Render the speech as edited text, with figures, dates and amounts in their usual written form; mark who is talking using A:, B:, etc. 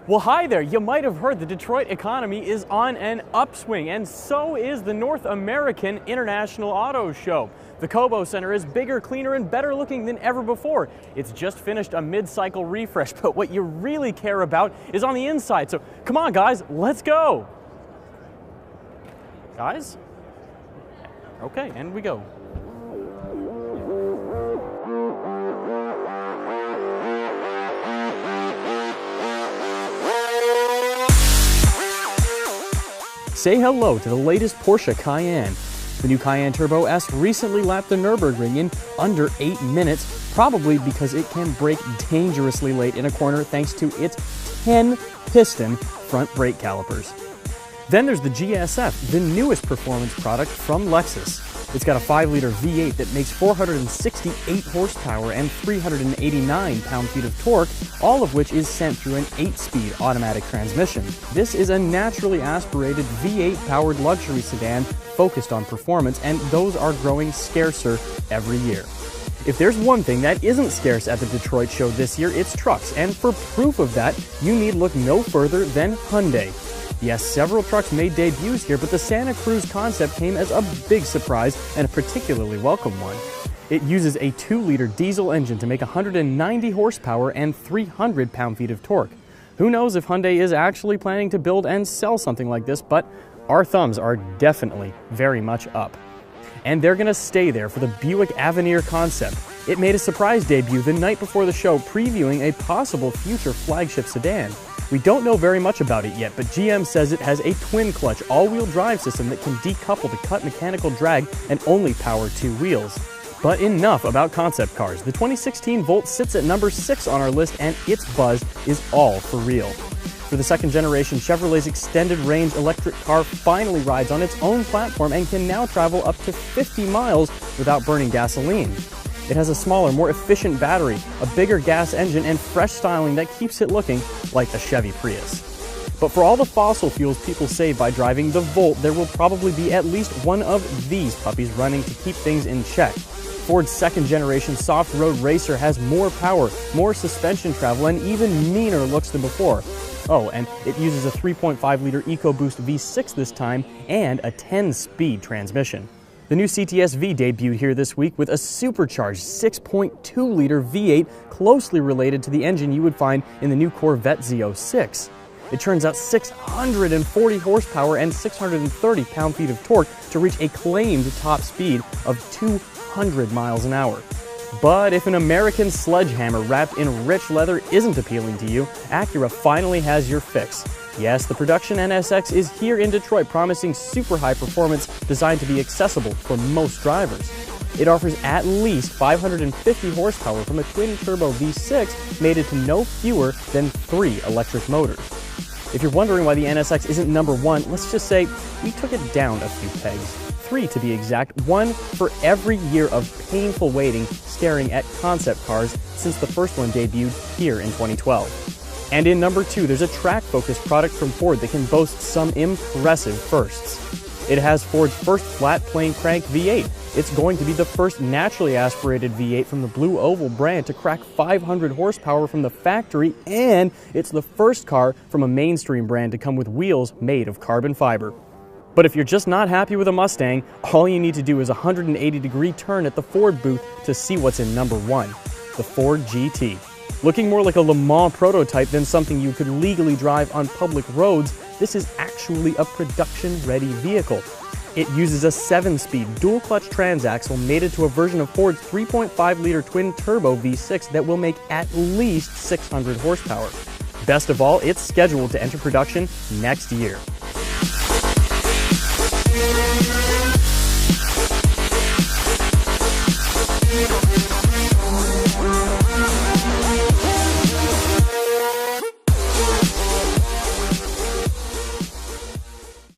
A: Well, hi there. You might have heard the Detroit economy is on an upswing, and so is the North American International Auto Show. The Cobo Center is bigger, cleaner, and better looking than ever before. It's just finished a mid-cycle refresh, but what you really care about is on the inside. So come on, guys, let's go. Guys? Okay, and we go. Say hello to the latest Porsche Cayenne. The new Cayenne Turbo S recently lapped the Nürburgring in under 8 minutes, probably because it can brake dangerously late in a corner thanks to its 10-piston front brake calipers. Then there's the GSF, the newest performance product from Lexus. It's got a 5-liter V8 that makes 468 horsepower and 389 pound-feet of torque, all of which is sent through an 8-speed automatic transmission. This is a naturally aspirated V8-powered luxury sedan focused on performance, and those are growing scarcer every year. If there's one thing that isn't scarce at the Detroit show this year, it's trucks, and for proof of that, you need look no further than Hyundai. Yes, several trucks made debuts here, but the Santa Cruz concept came as a big surprise and a particularly welcome one. It uses a 2-liter diesel engine to make 190 horsepower and 300 pound-feet of torque. Who knows if Hyundai is actually planning to build and sell something like this, but our thumbs are definitely very much up. And they're gonna stay there for the Buick Avenir concept. It made a surprise debut the night before the show, previewing a possible future flagship sedan. We don't know very much about it yet, but GM says it has a twin-clutch all-wheel drive system that can decouple to cut mechanical drag and only power 2 wheels. But enough about concept cars. The 2016 Volt sits at number 6 on our list, and its buzz is all for real. For the second generation, Chevrolet's extended range electric car finally rides on its own platform and can now travel up to 50 miles without burning gasoline. It has a smaller, more efficient battery, a bigger gas engine, and fresh styling that keeps it looking like a Chevy Prius. But for all the fossil fuels people save by driving the Volt, there will probably be at least one of these puppies running to keep things in check. Ford's second-generation soft road racer has more power, more suspension travel, and even meaner looks than before. Oh, and it uses a 3.5-liter EcoBoost V6 this time and a 10-speed transmission. The new CTS-V debuted here this week with a supercharged 6.2-liter V8 closely related to the engine you would find in the new Corvette Z06. It turns out 640 horsepower and 630 pound-feet of torque to reach a claimed top speed of 200 miles an hour. But if an American sledgehammer wrapped in rich leather isn't appealing to you, Acura finally has your fix. Yes, the production NSX is here in Detroit, promising super high performance designed to be accessible for most drivers. It offers at least 550 horsepower from a twin-turbo V6 mated to no fewer than 3 electric motors. If you're wondering why the NSX isn't number 1, let's just say we took it down a few pegs. 3 to be exact, 1 for every year of painful waiting staring at concept cars since the first one debuted here in 2012. And in number 2, there's a track-focused product from Ford that can boast some impressive firsts. It has Ford's first flat plane crank V8. It's going to be the first naturally aspirated V8 from the Blue Oval brand to crack 500 horsepower from the factory, and it's the first car from a mainstream brand to come with wheels made of carbon fiber. But if you're just not happy with a Mustang, all you need to do is a 180-degree turn at the Ford booth to see what's in number 1, the Ford GT. Looking more like a Le Mans prototype than something you could legally drive on public roads, this is actually a production-ready vehicle. It uses a 7-speed dual-clutch transaxle mated to a version of Ford's 3.5-liter twin-turbo V6 that will make at least 600 horsepower. Best of all, it's scheduled to enter production next year.